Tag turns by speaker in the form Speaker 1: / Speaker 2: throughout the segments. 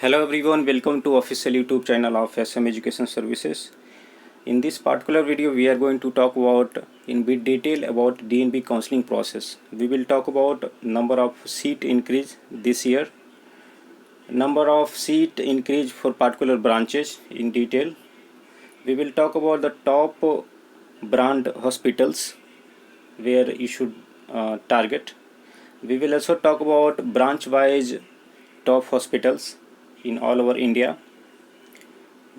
Speaker 1: Hello everyone, welcome to official YouTube channel of SM Education Services. In this particular video, we are going to talk about in bit detail about DNB counseling process. We will talk about number of seat increase this year, number of seat increase for particular branches in detail. We will talk about the top brand hospitals where you should target. We will also talk about branch wise top hospitals in all over India.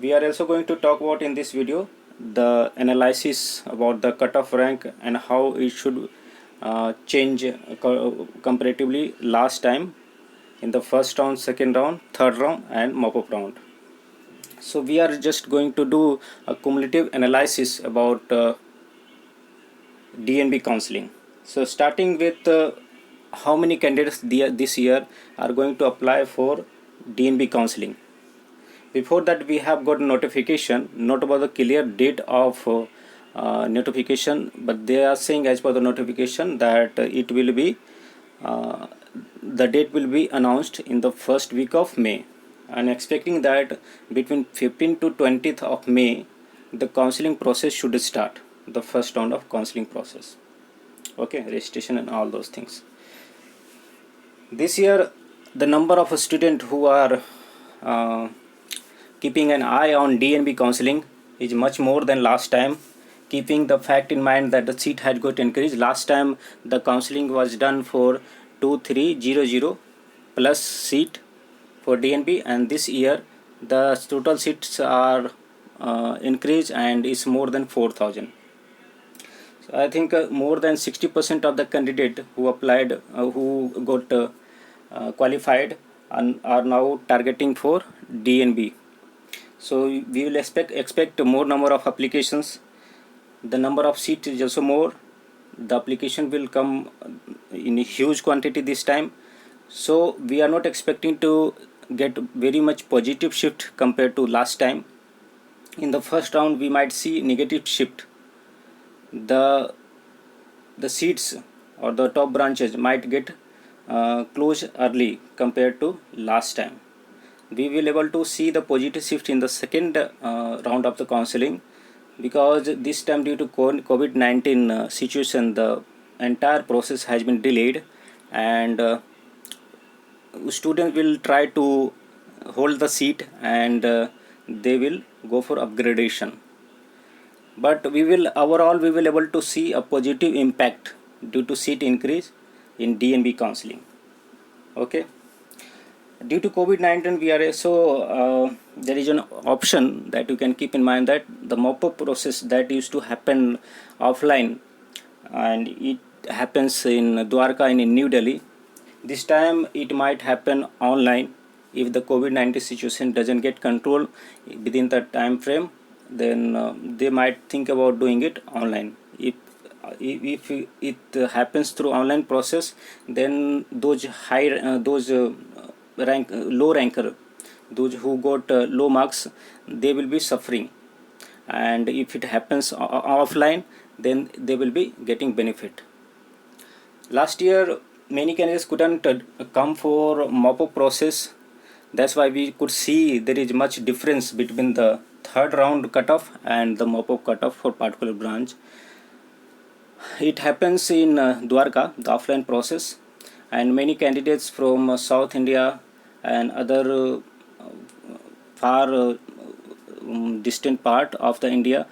Speaker 1: We are also going to talk about in this video the analysis about the cutoff rank and how it should change comparatively last time in the first round, second round, third round and mop-up round. So we are just going to do a cumulative analysis about DNB counseling. So starting with how many candidates this year are going to apply for DNB counseling. Before that, we have got notification, not about the clear date of notification, but they are saying as per the notification that it will be the date will be announced in the first week of May. And expecting that between 15th to 20th of May, the counseling process should start, the first round of counseling process. Okay, registration and all those things. This year, the number of students who are keeping an eye on DNB counseling is much more than last time, keeping the fact in mind that the seat had got increased. Last time the counseling was done for 2300 plus seat for DNB, and this year the total seats are increased and is more than 4000. So I think more than 60% of the candidate who applied who got qualified and are now targeting for DNB. So we will expect more number of applications. The number of seats is also more. The application will come in a huge quantity this time. So we are not expecting to get very much positive shift compared to last time. In the first round, we might see negative shift. The seats or the top branches might get closed early compared to last time. We will able to see the positive shift in the second round of the counseling, because this time due to COVID-19 situation, the entire process has been delayed, and students will try to hold the seat and they will go for upgradation. But we will overall able to see a positive impact due to seat increase in DNB counseling. Okay. Due to COVID-19, we are also there is an option that you can keep in mind, that the mop-up process that used to happen offline and it happens in Dwarka and in New Delhi. This time it might happen online. If the COVID-19 situation doesn't get control within the time frame, then they might think about doing it online. If it happens through online process, then those low ranker, those who got low marks, they will be suffering, and if it happens offline, then they will be getting benefit. Last year many candidates couldn't come for mop-up process. That's why we could see there is much difference between the third round cutoff and the mop-up cutoff for particular branch. It happens in Dwarka, the offline process, and many candidates from South India and other far distant part of the India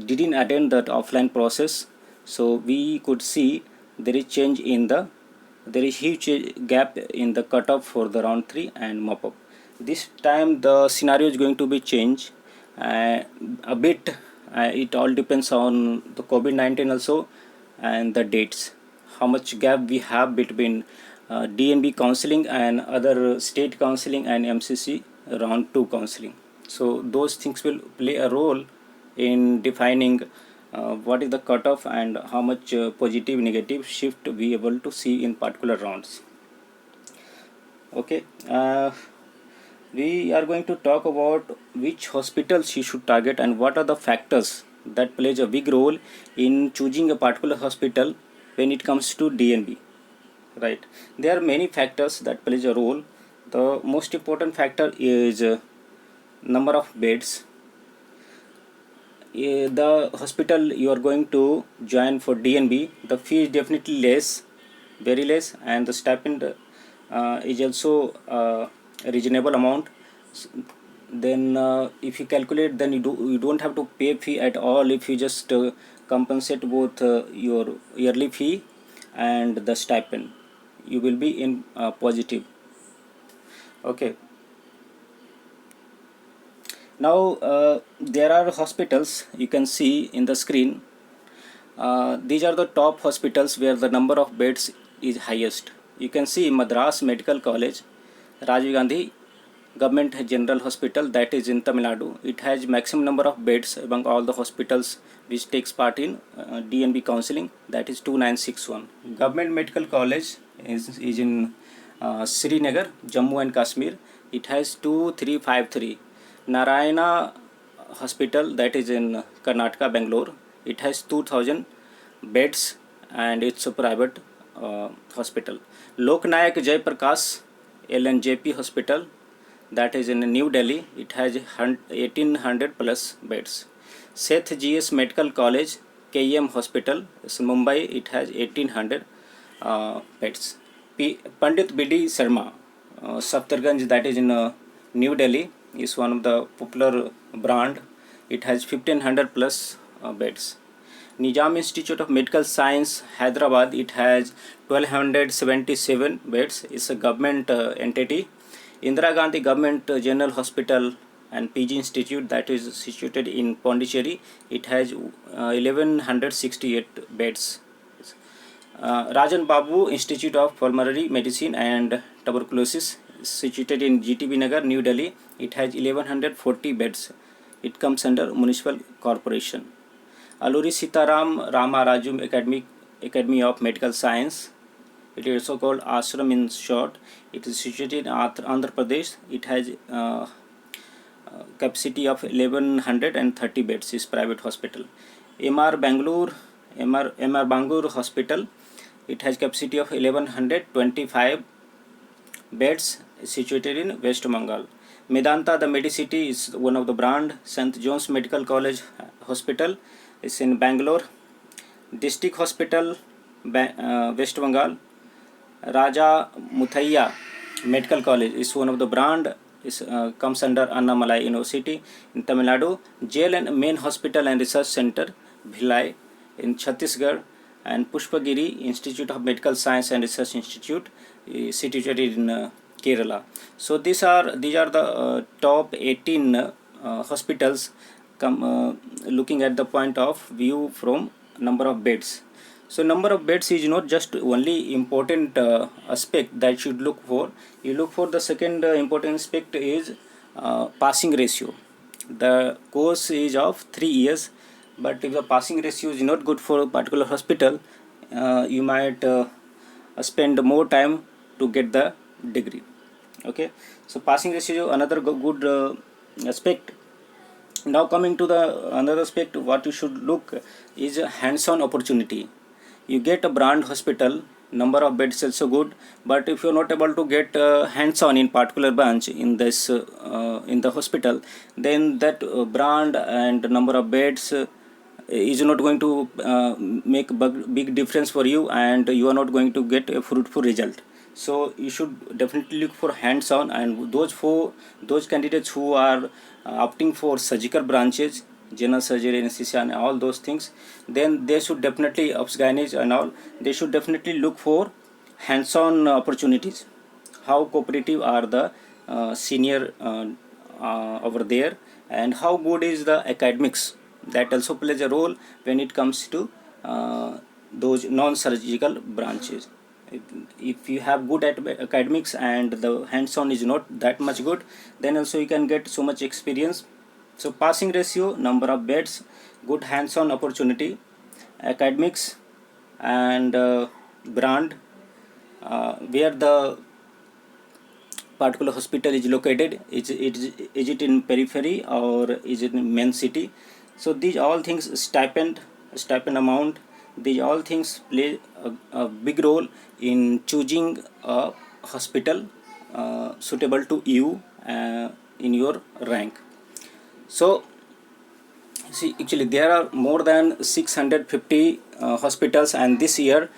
Speaker 1: didn't attend that offline process. So we could see there is huge gap in the cutoff for the round 3 and mop-up. This time the scenario is going to be changed a bit. It all depends on the COVID-19 also and the dates, how much gap we have between DNB counseling and other state counseling and MCC round 2 counseling. So those things will play a role in defining what is the cutoff and how much positive negative shift we able to see in particular rounds. Okay, we are going to talk about which hospitals you should target and what are the factors that plays a big role in choosing a particular hospital when it comes to DNB. Right, there are many factors that plays a role. The most important factor is number of beds. The hospital you are going to join for DNB, the fee is definitely less, very less, and the stipend is also a reasonable amount. Then if you calculate, then you don't have to pay fee at all if you just compensate both your yearly fee and the stipend. You will be in positive. Okay. Now there are hospitals you can see in the screen. These are the top hospitals where the number of beds is highest. You can see Madras Medical College, Rajiv Gandhi Government General Hospital, that is in Tamil Nadu. It has maximum number of beds among all the hospitals which takes part in DNB counseling, that is 2961. Government Medical College is in Srinagar, Jammu and Kashmir. It has 2353. Narayana Hospital, that is in Karnataka, Bangalore. It has 2000 beds and it's a private hospital. Loknayak Jaiprakash LNJP Hospital, that is in New Delhi. It has 1800 plus beds. Seth GS Medical College KEM Hospital is in Mumbai. It has 1800 beds. Pandit BD Sharma Safdarganj, that is in New Delhi, is one of the popular brand. It has 1500 plus beds. Nizam Institute of Medical Science Hyderabad, it has 1277 beds. It's a government entity. Indira Gandhi Government General Hospital and PG Institute, that is situated in Pondicherry. It has 1168 beds. Rajan Babu Institute of Pulmonary Medicine and Tuberculosis, situated in GTB Nagar, New Delhi. It has 1140 beds. It comes under Municipal Corporation. Alluri Sitaram Rama Raju Academy of Medical Science, it is also called Ashram in short. It is situated in Andhra Pradesh. It has capacity of 1130 beds. Is private hospital. MR Bangalore Hospital, it has capacity of 1125 beds, situated in West Bengal. Medanta the Medicity is one of the brand. St. John's Medical College Hospital is in Bangalore. District Hospital West Bengal. Raja Muthaiya Medical College is one of the brand. Is comes under Annamalai University in Tamil Nadu. Jail and Main Hospital and Research Center Bhilai in Chhattisgarh, and Pushpagiri Institute of Medical Science and Research Institute is situated in Kerala. So these are the top 18 hospitals looking at the point of view from number of beds. So number of beds is not just only important aspect that you should look for. You look for the second important aspect is passing ratio. The course is of 3 years, but if the passing ratio is not good for a particular hospital, you might spend more time to get the degree. Okay, so passing ratio another good aspect. Now coming to the another aspect, what you should look is hands-on opportunity. You get a brand hospital, number of beds also good, but if you are not able to get hands-on in particular branch in this in the hospital, then that brand and number of beds is not going to make big difference for you, and you are not going to get a fruitful result. So you should definitely look for hands-on, and those candidates who are opting for surgical branches, general surgery, anesthesia and all those things, then they should definitely obs-gynec and all, they should definitely look for hands-on opportunities. How cooperative are the senior over there, and how good is the academics, that also plays a role when it comes to those non-surgical branches. If you have good at academics and the hands-on is not that much good, then also you can get so much experience. So passing ratio, number of beds, good hands-on opportunity, academics, and brand, where the particular hospital is located, is it in periphery or is it in main city. So these all things, stipend amount, these all things play a big role in choosing a hospital suitable to you in your rank. So see, actually there are more than 650 hospitals, and this year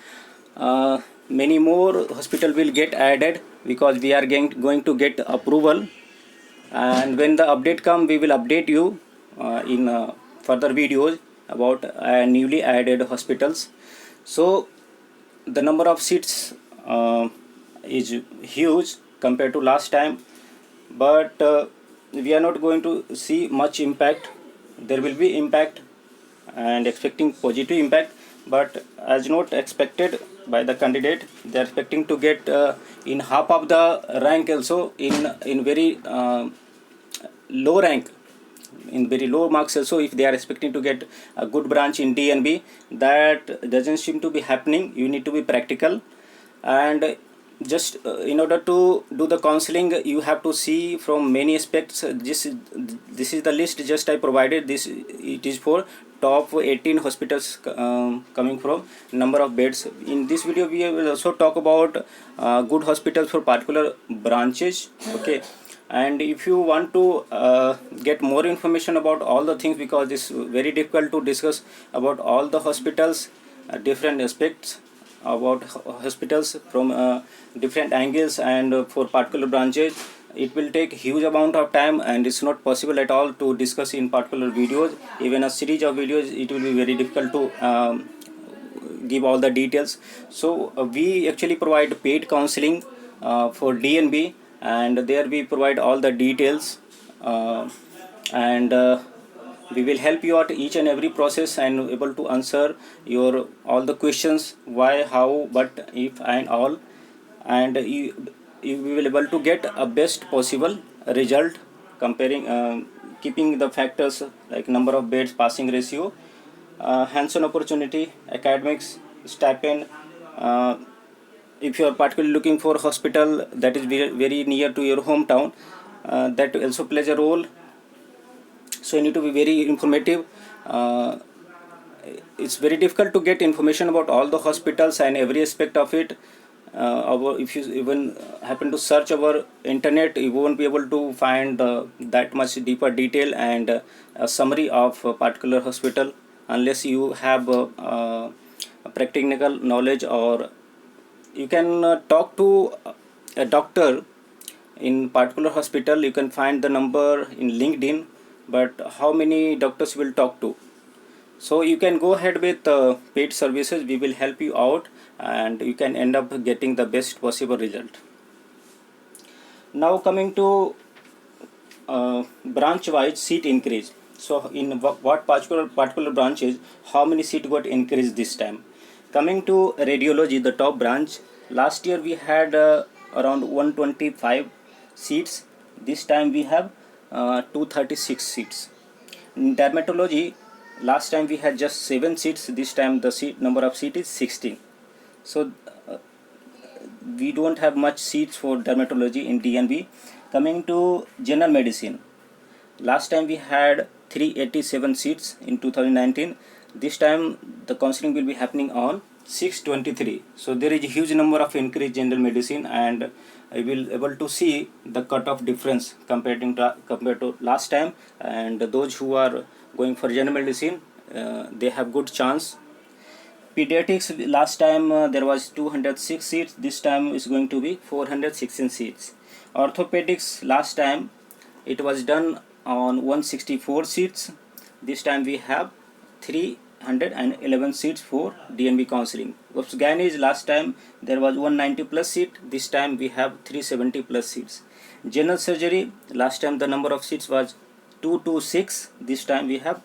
Speaker 1: many more hospital will get added because we are going to get approval, and when the update come we will update you in further videos about newly added hospitals. So the number of seats is huge compared to last time, but we are not going to see much impact. There will be impact and expecting positive impact, but as not expected by the candidate, they are expecting to get in half of the rank, also in very low rank, in very low marks also, if they are expecting to get a good branch in DNB. That doesn't seem to be happening. You need to be practical, and just in order to do the counseling you have to see from many aspects. This is the list just I provided. This, it is for top 18 hospitals coming from number of beds. In this video we will also talk about good hospitals for particular branches. Okay, and if you want to get more information about all the things, because it's very difficult to discuss about all the hospitals, different aspects about hospitals from different angles, and for particular branches it will take huge amount of time, and it's not possible at all to discuss in particular videos. Even a series of videos, it will be very difficult to give all the details. So we actually provide paid counseling for DNB, and there we provide all the details, and we will help you out each and every process and able to answer your all the questions, why, how, but, if, and all, and you will able to get a best possible result, comparing keeping the factors like number of beds, passing ratio, hands-on opportunity, academics, stipend. If you are particularly looking for hospital that is very near to your hometown, that also plays a role. So you need to be very informative. It's very difficult to get information about all the hospitals and every aspect of it. If you even happen to search our internet, you won't be able to find that much deeper detail and a summary of a particular hospital, unless you have a practical knowledge, or you can talk to a doctor in particular hospital. You can find the number in LinkedIn, but how many doctors will talk to? So you can go ahead with paid services. We will help you out, and you can end up getting the best possible result. Now coming to branch wise seat increase. So in what particular branches, how many seat got increased this time? Coming to radiology, the top branch, last year we had around 125 seats. This time we have 236 seats. In dermatology, last time we had just 7 seats. This time the seat number of seats is 16. So we don't have much seats for dermatology in DNB. Coming to general medicine, last time we had 387 seats in 2019. This time the counseling will be happening on 623. So there is a huge number of increase general medicine, and I will able to see the cutoff difference compared to last time. And those who are going for general medicine, they have good chance. Pediatrics, last time there was 206 seats. This time is going to be 416 seats. Orthopedics, last time it was done on 164 seats. This time we have 311 seats for DNB counseling. Gynae, last time there was 190 plus seat. This time we have 370 plus seats. General surgery, last time the number of seats was 226. This time we have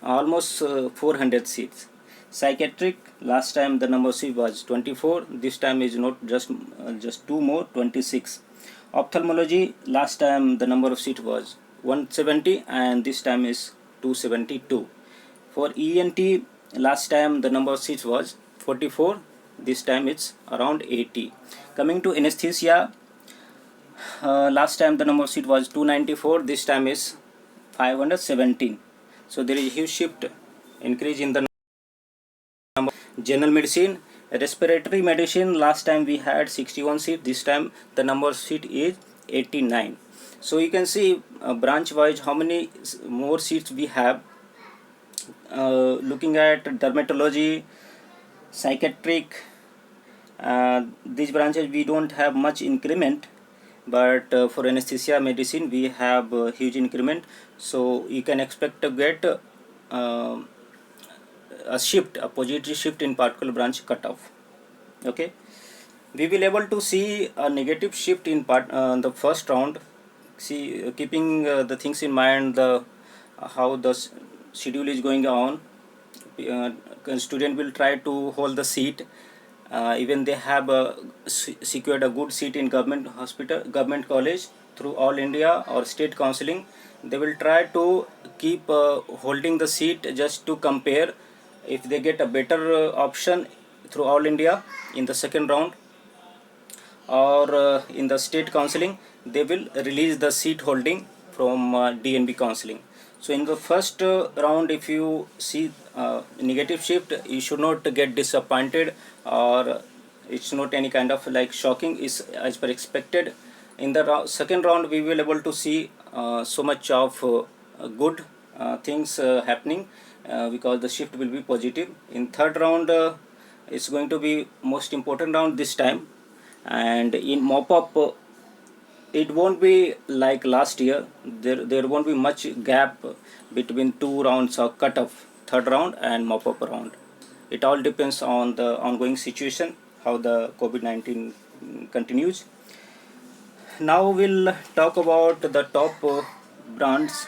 Speaker 1: almost 400 seats. Psychiatric, last time the number of seats was 24. This time is not just 2 more, 26. Ophthalmology, last time the number of seats was 170, and this time is 272. For ENT, last time the number of seats was 44. This time it's around 80. Coming to anesthesia, last time the number of seats was 294. This time is 517. So there is a huge shift, increase in the number. General medicine, Respiratory medicine, last time we had 61 seats, this time the number of seat is 89. So you can see branch wise how many more seats we have. Looking at dermatology, psychiatric, these branches we don't have much increment, but for anesthesia medicine we have huge increment, so you can expect to get a positive shift in particular branch cutoff. Okay, we will able to see a negative shift in the first round. See, keeping the things in mind, the how the schedule is going on, student will try to hold the seat. Even they have secured a good seat in government hospital, government college through All India or state counseling. They will try to keep holding the seat just to compare if they get a better option through All India in the second round or in the state counseling, they will release the seat holding from DNB counseling. So in the first round, if you see negative shift, you should not get disappointed, or it's not any kind of like shocking, is as per expected. In the second round, we will able to see so much of good things happening because the shift will be positive. In third round, it's going to be most important round this time, and in mop-up it won't be like last year. There won't be much gap between two rounds of cutoff, third round and mop-up round. It all depends on the ongoing situation, how the COVID-19 continues. Now we'll talk about the top brands,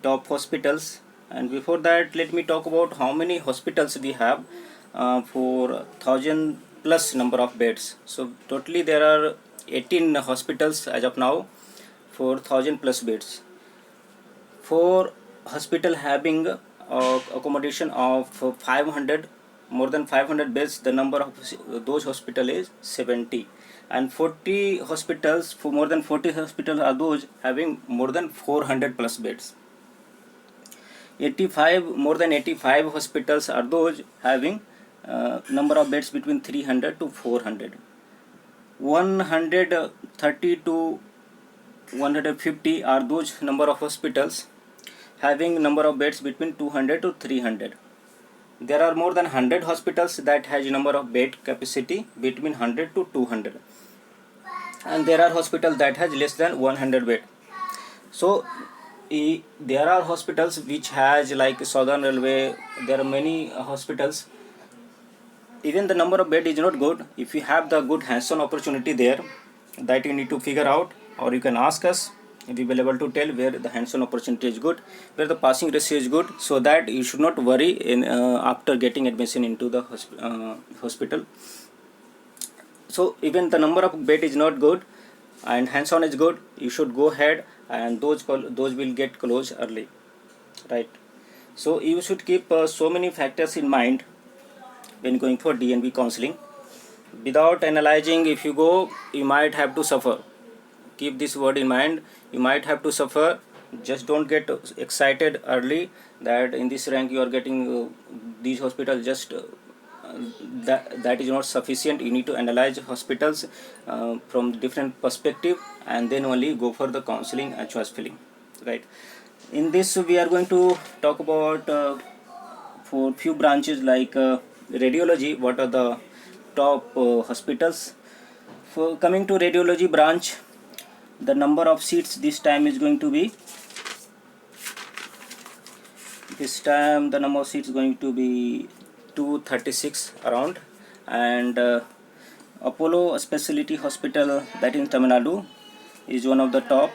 Speaker 1: top hospitals, and before that let me talk about how many hospitals we have for 1000 plus number of beds. So totally there are 18 hospitals as of now for 1000 plus beds. For hospital having accommodation of 500, more than 500 beds, the number of those hospital is 70, and 40 hospitals, for more than 40 hospitals are those having more than 400 plus beds. 85, more than 85 hospitals are those having number of beds between 300 to 400. 130 to 150 are those number of hospitals having number of beds between 200 to 300. There are more than 100 hospitals that has number of bed capacity between 100 to 200, and there are hospitals that has less than 100 bed. So there are hospitals which has like Southern Railway. There are many hospitals, even the number of bed is not good. If you have the good hands-on opportunity there, that you need to figure out, or you can ask us, we will able to tell where the hands-on opportunity is good, where the passing ratio is good, so that you should not worry in after getting admission into the hospital. So even the number of bed is not good and hands-on is good, you should go ahead, and those will get closed early, right? So you should keep so many factors in mind when going for DNB counseling. Without analyzing, if you go, you might have to suffer. Keep this word in mind, you might have to suffer. Just don't get excited early that in this rank you are getting these hospitals. Just that is not sufficient. You need to analyze hospitals from different perspective, and then only go for the counseling and choice filling, right? In this we are going to talk about for few branches like radiology, what are the top hospitals. For coming to radiology branch, the number of seats this time is going to be, the number of seats is going to be 236 around, and Apollo Specialty Hospital, that in Tamil Nadu, is one of the top.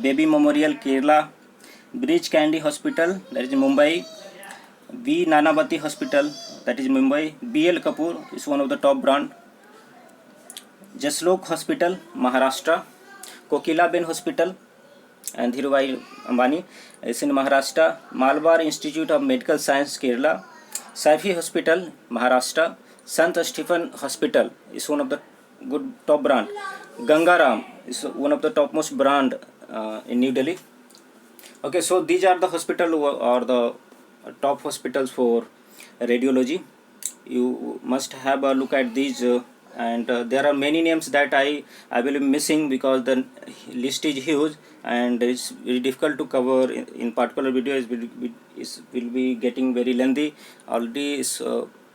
Speaker 1: Baby Memorial Kerala, Bridge Candy Hospital, that is in Mumbai, V Nanavati Hospital, that is Mumbai, BL Kapoor is one of the top brand, Jaslok Hospital, Maharashtra, Kokilaben Hospital and Dhirubhai Ambani is in Maharashtra, Malabar Institute of Medical Science, Kerala, Saifi Hospital, Maharashtra, Sant Stephen Hospital is one of the good top brand, Gangaram is one of the topmost brand in New Delhi. Okay, so these are the hospital or the top hospitals for radiology. you must have a look at these, and there are many names that I will be missing because the list is huge and it's very difficult to cover in particular video. Will be getting very lengthy. Already is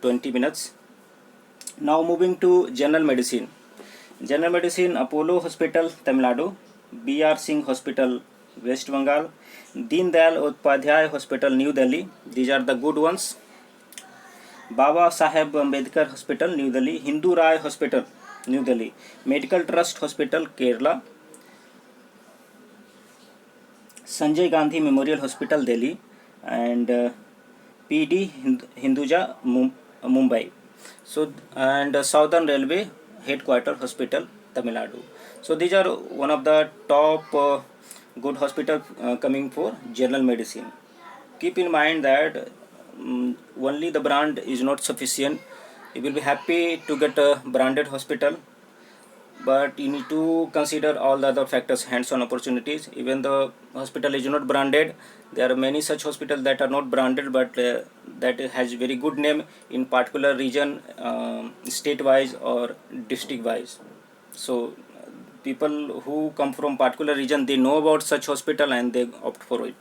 Speaker 1: 20 minutes. Now moving to general medicine. General medicine, Apollo Hospital, Tamil Nadu, B.R. Singh Hospital, West Bengal, Deen Dayal Upadhyay Hospital, New Delhi. These are the good ones. Baba Saheb Ambedkar Hospital, New Delhi, Hindu Rai Hospital, New Delhi, Medical Trust Hospital, Kerala, Sanjay Gandhi Memorial Hospital, Delhi, and PD Hinduja, Mumbai. So, and Southern Railway Headquarter Hospital, Tamil Nadu. So these are one of the top good hospital coming for general medicine. Keep in mind that only the brand is not sufficient. You will be happy to get a branded hospital, but you need to consider all the other factors, hands-on opportunities. Even the hospital is not branded, there are many such hospitals that are not branded, but that has very good name in particular region, state wise or district wise. So people who come from particular region, they know about such hospital and they opt for it,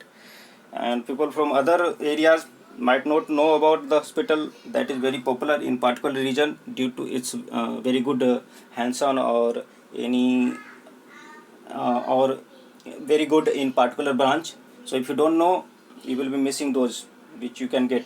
Speaker 1: and people from other areas might not know about the hospital that is very popular in particular region due to its very good hands-on or any or very good in particular branch. So if you don't know, you will be missing those which you can get,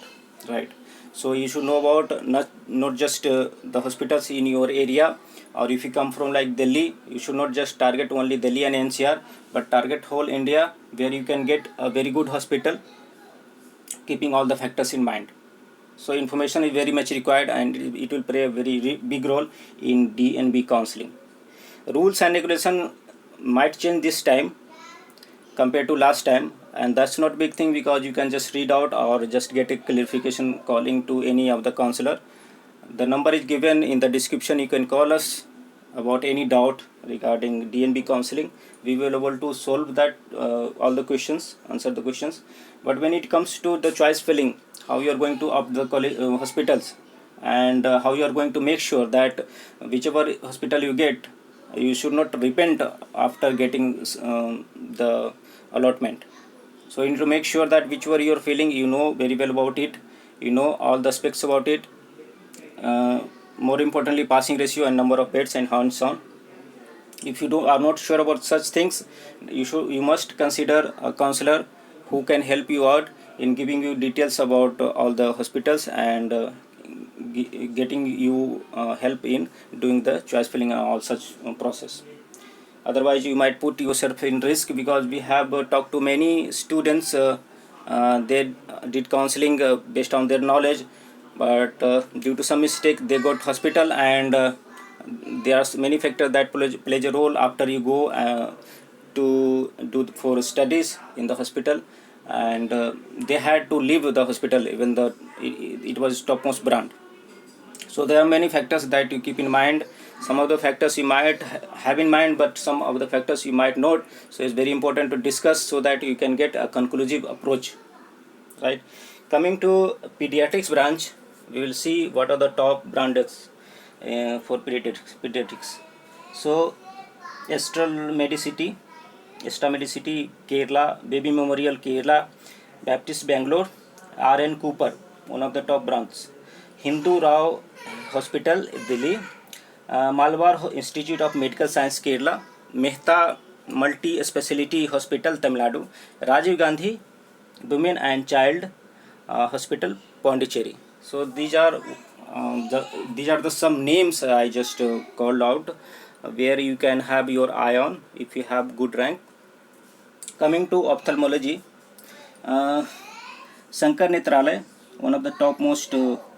Speaker 1: right? So you should know about not just the hospitals in your area, or if you come from like Delhi, you should not just target only Delhi and NCR, but target whole India where you can get a very good hospital, keeping all the factors in mind. So information is very much required and it will play a very big role in DNB counseling. Rules and regulation might change this time compared to last time, and that's not big thing because you can just read out or just get a clarification calling to any of the counselor. The number is given in the description. You can call us about any doubt regarding DNB counseling. We will be able to solve that all the questions, answer the questions. But when it comes to the choice filling, how you are going to opt the hospitals, and how you are going to make sure that whichever hospital you get, you should not repent after getting the allotment. So you need to make sure that whichever you are feeling, you know very well about it, you know all the specs about it, more importantly passing ratio and number of beds and hands on. If you are not sure about such things, you must consider a counselor who can help you out in giving you details about all the hospitals and getting you help in doing the choice filling and all such process. Otherwise you might put yourself in risk, because we have talked to many students, they did counseling based on their knowledge, but due to some mistake they got hospital, and there are many factors that plays a role after you go to do for studies in the hospital, and they had to leave the hospital even though it was topmost brand. So there are many factors that you keep in mind. Some of the factors you might have in mind, but some of the factors you might not. So it's very important to discuss so that you can get a conclusive approach, right? Coming to pediatrics branch, we will see what are the top brands for pediatrics. So Estra Medicity, Kerala, Baby Memorial Kerala, Baptist Bangalore, RN Cooper, one of the top branches, Hindu Rao Hospital, Delhi, Malabar Institute of Medical Science, Kerala, Mehta Multi Speciality Hospital, Tamil Nadu, Rajiv Gandhi Women and Child Hospital, Pondicherry. So these are the some names I just called out, where you can have your eye on if you have good rank. Coming to ophthalmology, Shankar Netralaya, one of the topmost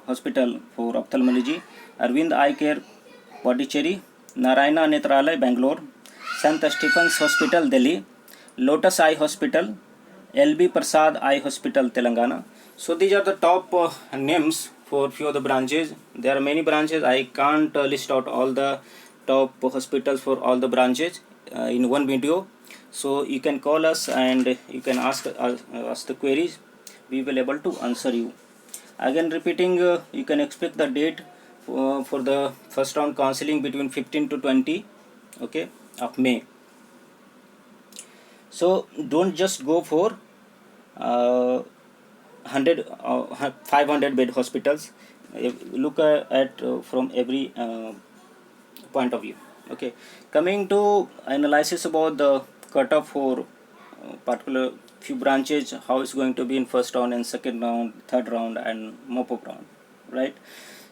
Speaker 1: hospital for ophthalmology, Arvind Eye Care, Pondicherry, Narayana Netralaya, Bangalore, Sant Stephen's Hospital, Delhi, Lotus Eye Hospital, LB Prasad Eye Hospital, Telangana. So these are the top names for few of the branches. There are many branches. I can't list out all the top hospitals for all the branches in one video. So you can call us and you can ask the queries. We will able to answer you. Again repeating, you can expect the date for the first round counseling between 15 to 20, okay, of May. So don't just go for 500 bed hospitals. Look at from every point of view. Okay, coming to analysis about the cutoff for particular few branches, how it's going to be in first round and second round, third round, and mop-up round, right?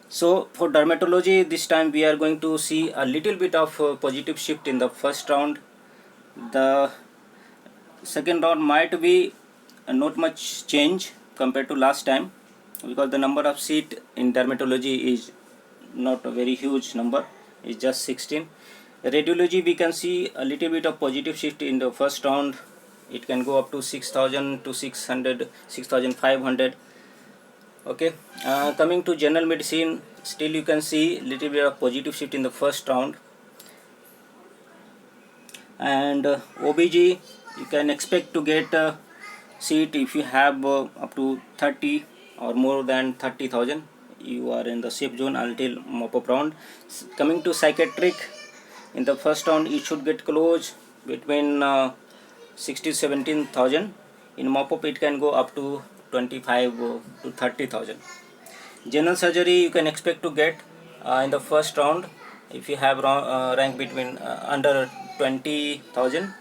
Speaker 1: So for dermatology, this time we are going to see a little bit of positive shift in the first round. The second round might be not much change compared to last time, because the number of seat in dermatology is not a very huge number, it's just 16. Radiology, we can see a little bit of positive shift in the first round. It can go up to 6,000 to 600, 6,500. Okay, coming to general medicine, still you can see little bit of positive shift in the first round. And OBG, you can expect to get a seat if you have up to 30 or more than 30,000. You are in the safe zone until mop-up round. Coming to psychiatric, in the first round you should get close between 60 to 17,000. In mop-up it can go up to 25 to 30,000. General surgery, you can expect to get in the first round if you have rank between under 20,000.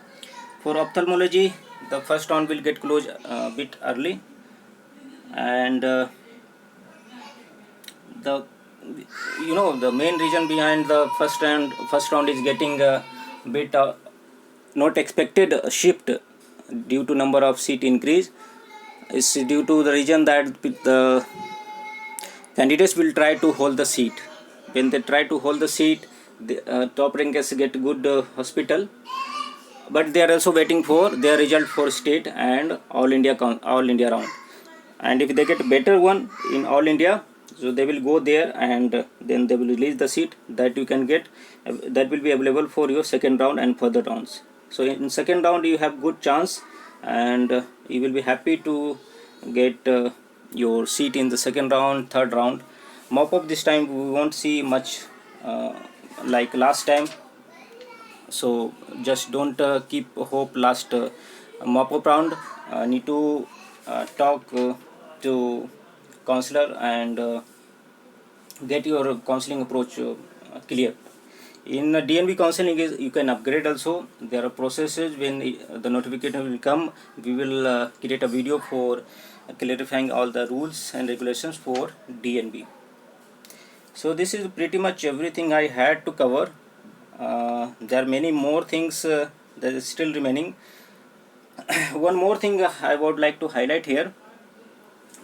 Speaker 1: For ophthalmology, the first round will get closed a bit early, and the the main reason behind the first round is getting a bit not expected shift due to number of seat increase, is due to the reason that the candidates will try to hold the seat. When they try to hold the seat, the top rankers get good hospital, but they are also waiting for their result for state and all India round. And if they get better one in all India, so they will go there, and then they will release the seat that you can get, that will be available for your second round and further rounds. So in second round you have good chance, and you will be happy to get your seat in the second round, third round. Mop up, this time we won't see much like last time, so just don't keep hope last mop up round. Need to talk to counselor and get your counseling approach clear. In DNB counseling, is you can upgrade also. There are processes. When the notification will come, we will create a video for clarifying all the rules and regulations for DNB. So this is pretty much everything I had to cover. There are many more things that is still remaining. One more thing I would like to highlight here,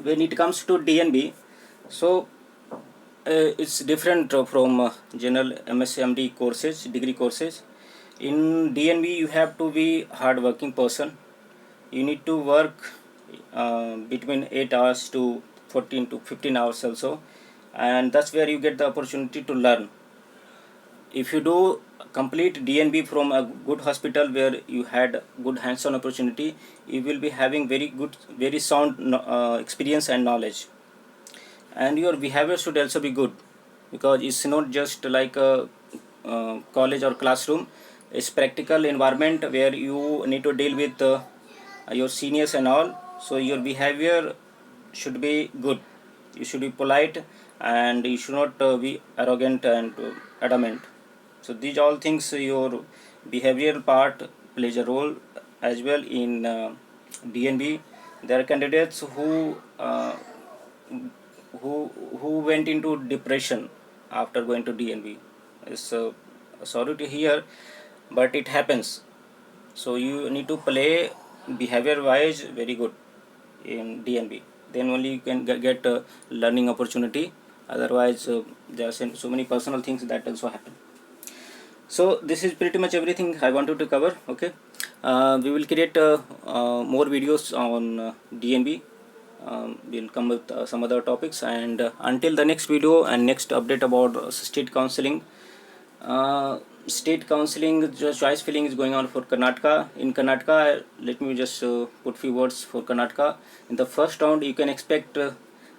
Speaker 1: when it comes to DNB, so it's different from general MSMD courses, degree courses. In DNB you have to be hard working person. You need to work between 8 hours to 14 to 15 hours also, and that's where you get the opportunity to learn. If you do complete DNB from a good hospital where you had good hands-on opportunity, you will be having very good, very sound experience and knowledge. And your behavior should also be good, because it's not just like a college or classroom. It's practical environment where you need to deal with your seniors and all. So your behavior should be good. You should be polite, and you should not be arrogant and adamant. So these all things, your behavioral part plays a role as well in DNB. There are candidates who went into depression after going to DNB. It's sorry to hear, but it happens. So you need to play behavior wise very good in DNB. Then only you can get a learning opportunity. Otherwise, there are so many personal things that also happen. So this is pretty much everything I wanted to cover. Okay, we will create more videos on DNB. We'll come with some other topics, and until the next video and next update about state counseling. State counseling choice filling is going on for Karnataka. In Karnataka, let me just put few words for Karnataka. In the first round, you can expect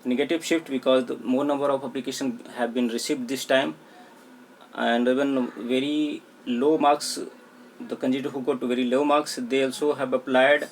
Speaker 1: negative shift because the more number of applications have been received this time, and even very low marks, the candidate who got very low marks, they also have applied.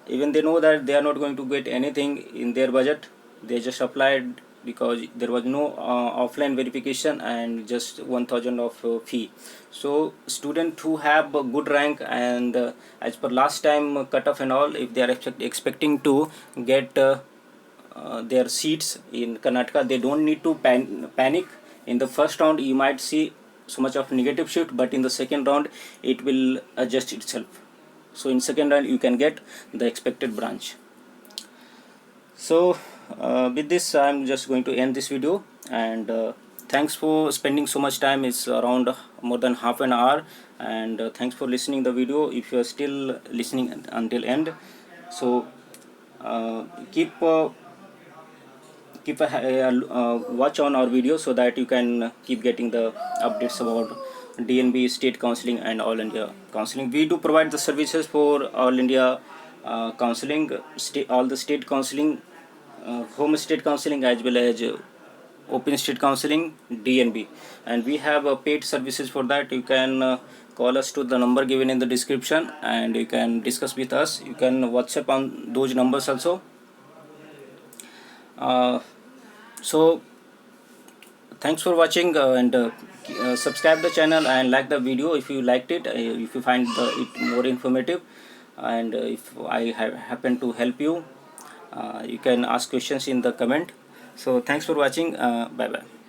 Speaker 1: Even they know that they are not going to get anything in their budget, they just applied because there was no offline verification and just 1000 of fee. So student who have a good rank and as per last time cutoff and all, if they are expecting to get their seats in Karnataka, they don't need to panic. In the first round you might see so much of negative shift, but in the second round it will adjust itself. So in second round you can get the expected branch. So with this I'm just going to end this video, and thanks for spending so much time. It's around more than half an hour, and thanks for listening the video if you are still listening until end. So keep watch on our video so that you can keep getting the updates about DNB, state counseling and all India counseling. We do provide the services for all India counseling, all the state counseling, home state counseling as well as open state counseling, DNB, and we have paid services for that. You can call us to the number given in the description and you can discuss with us. You can WhatsApp on those numbers also. So thanks for watching, and subscribe the channel and like the video if you liked it, if you find it more informative, and if I happen to help you, you can ask questions in the comment. So thanks for watching. Bye bye.